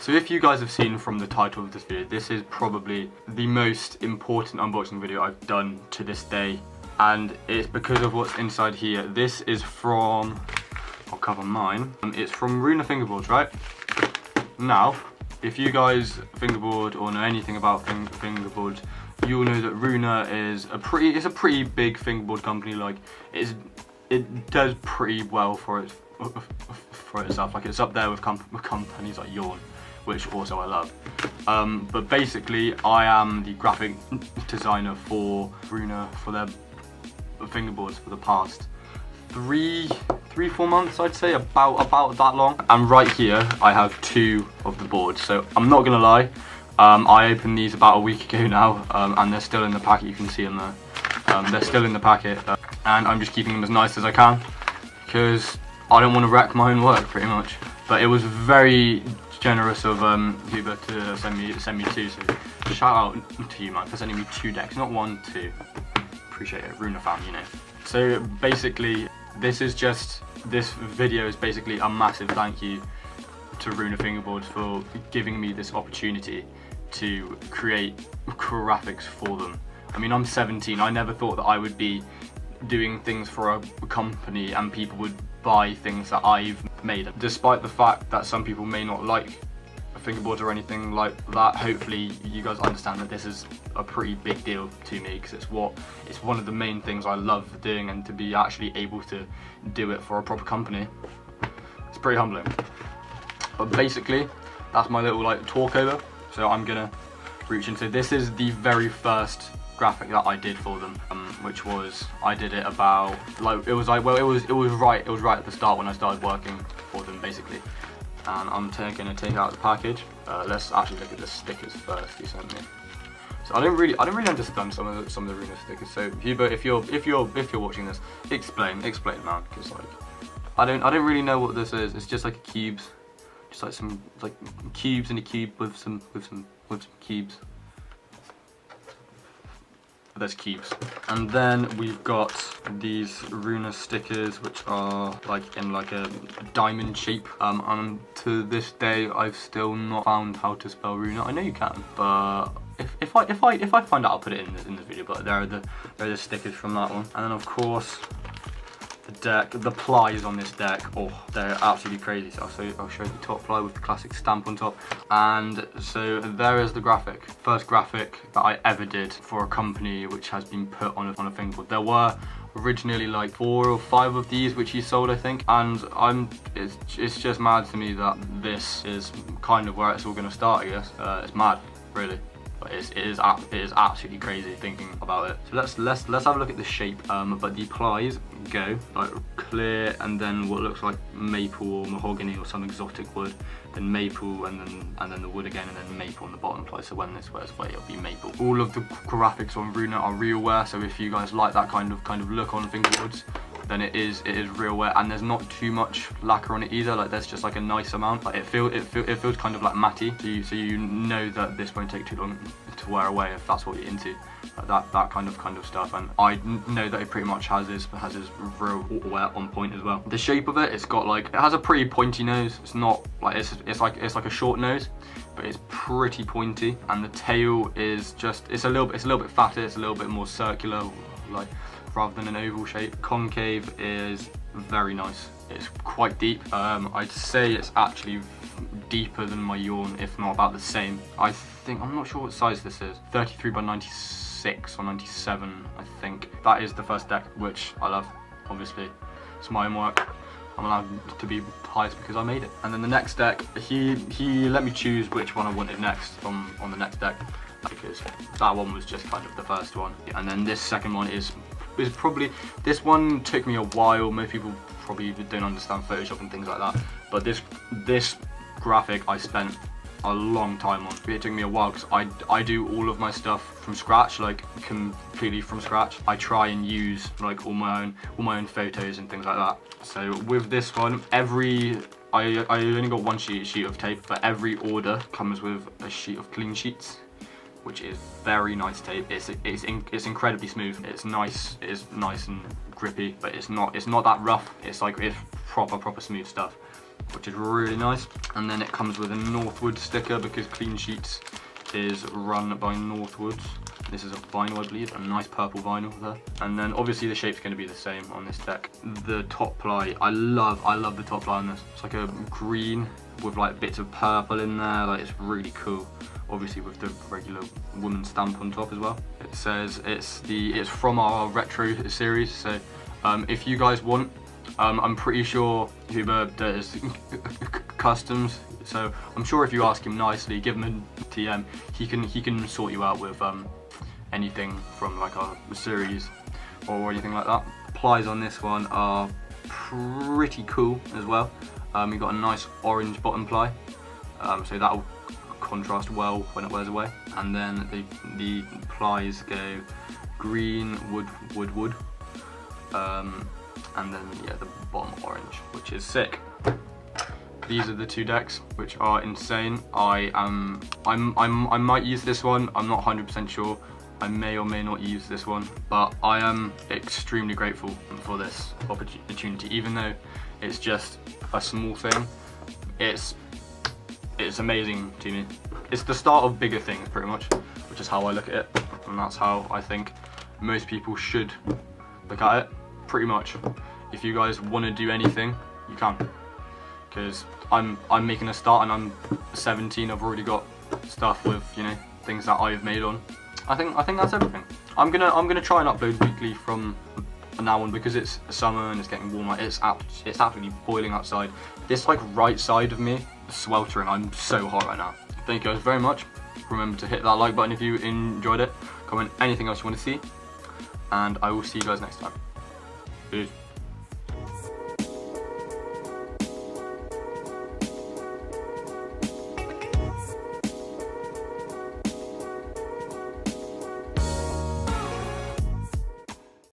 So if you guys have seen from the title of this video, this is probably the most important unboxing video I've done to this day, and it's because of what's inside here. This is from, I'll cover mine, it's from Runa Fingerboards, right? Now, if you guys fingerboard or know anything about fingerboards, you'll know that Runa is a pretty big fingerboard company. Like, it does pretty well for itself. Like, it's up there with companies like Yawn, which also I love. But basically, I am the graphic designer for Runa for their fingerboards for the past 3-4 months, I'd say, about that long. And right here I have 2 of the boards, so I'm not gonna lie, I opened these about a week ago now, and they're still in the packet. You can see them there. They're still in the packet, and I'm just keeping them as nice as I can because I don't want to wreck my own work, pretty much. But it was very generous of Huber to send me 2, so shout out to you, man, for sending me 2 decks, not 1, 2. Appreciate it, Runa fam, you know. So basically, this video is basically a massive thank you to Runa Fingerboards for giving me this opportunity to create graphics for them. I mean, I'm 17. I never thought that I would be doing things for a company and people would buy things that I've made. Despite the fact that some people may not like fingerboards or anything like that, hopefully you guys understand that this is a pretty big deal to me, because it's one of the main things I love doing, and to be actually able to do it for a proper company, it's pretty humbling. But basically, that's my little like talk over. So I'm gonna reach into, this is the very first graphic that I did for them, which was, I did it about, like, it was right at the start when I started working for them, basically. And I'm gonna take out the package. Let's actually look at the stickers first he sent me. So I don't really understand some of the Runa stickers. So Huber, if you're watching this, explain, man, because like I don't really know what this is. It's just like cubes, just like some cubes in a cube with some cubes. There's cubes. And then we've got these Runa stickers, which are like in like a diamond shape. And to this day, I've still not found how to spell Runa. I know you can, but if I find out, I'll put it in the video. But there are the stickers from that one. And then of course, the deck, the plies on this deck, oh, they're absolutely crazy. So I'll show you the top ply with the classic stamp on top. And so there is the graphic. First graphic that I ever did for a company which has been put on a fingerboard. There were originally like 4 or 5 of these which he sold, I think. And it's just mad to me that this is kind of where it's all gonna start, I guess. It's mad, really. But it is absolutely crazy thinking about it. So let's have a look at the shape. But the plies go like clear, and then what looks like maple or mahogany or some exotic wood, then maple, and then the wood again, and then maple on the bottom ply. So when this wears away, it'll be maple. All of the graphics on Runa are real wear. So if you guys like that kind of look on fingerboards, then it is real wear, and there's not too much lacquer on it either. Like, there's just like a nice amount. Like, it feels kind of like matte, so you know that this won't take too long to wear away if that's what you're into, like that kind of stuff. And I know that it pretty much has his real wear on point as well. The shape of it, it has a pretty pointy nose. It's not like it's like a short nose, but it's pretty pointy, and the tail is just it's a little bit fatter. It's a little bit more circular, like, rather than an oval shape. Concave is very nice. It's quite deep. I'd say it's actually deeper than my Yawn, if not about the same. I'm not sure what size this is. 33 by 96 or 97, I think. That is the first deck, which I love, obviously. It's my own work. I'm allowed to be biased because I made it. And then the next deck, he let me choose which one I wanted next on the next deck, because that one was just kind of the first one. And then this second one is probably, this one took me a while. Most people probably don't understand Photoshop and things like that, but this graphic I spent a long time on. It took me a while because I do all of my stuff from scratch, like completely from scratch. I try and use like all my own photos and things like that. So with this one, I only got one sheet of tape, but every order comes with a sheet of clean sheets, which is very nice tape. It's incredibly smooth. It's nice. It is nice and grippy, but it's not that rough. It's proper smooth stuff. which is really nice. And then it comes with a Northwood sticker because Clean Sheets is run by Northwoods. This is a vinyl, I believe, a nice purple vinyl there. And then obviously the shape's going to be the same on this deck. The top ply, I love the top ply on this. It's like a green with like bits of purple in there. Like, it's really cool. Obviously with the regular woman stamp on top as well. It says it's from our retro series. So if you guys want, I'm pretty sure Huber does customs. So I'm sure if you ask him nicely, give him a TM, he can sort you out with anything from like our series or anything like that. Plies on this one are pretty cool as well. You've got a nice orange bottom ply, so that'll contrast well when it wears away. And then the plies go green, wood, and then yeah, the bottom orange, which is sick. These are the two decks, which are insane. I might use this one. I'm not 100% sure. I may or may not use this one, but I am extremely grateful for this opportunity. Even though it's just a small thing, it's amazing to me. It's the start of bigger things, pretty much, which is how I look at it, and that's how I think most people should look at it. Pretty much, if you guys want to do anything, you can. Because I'm making a start and I'm 17. I've already got stuff with, you know, things that I've made on. I think that's everything. I'm gonna try and upload weekly from now on because it's summer and it's getting warmer. It's absolutely boiling outside. This like right side of me is sweltering. I'm so hot right now. Thank you guys very much. Remember to hit that like button if you enjoyed it. Comment anything else you want to see, and I will see you guys next time. Peace.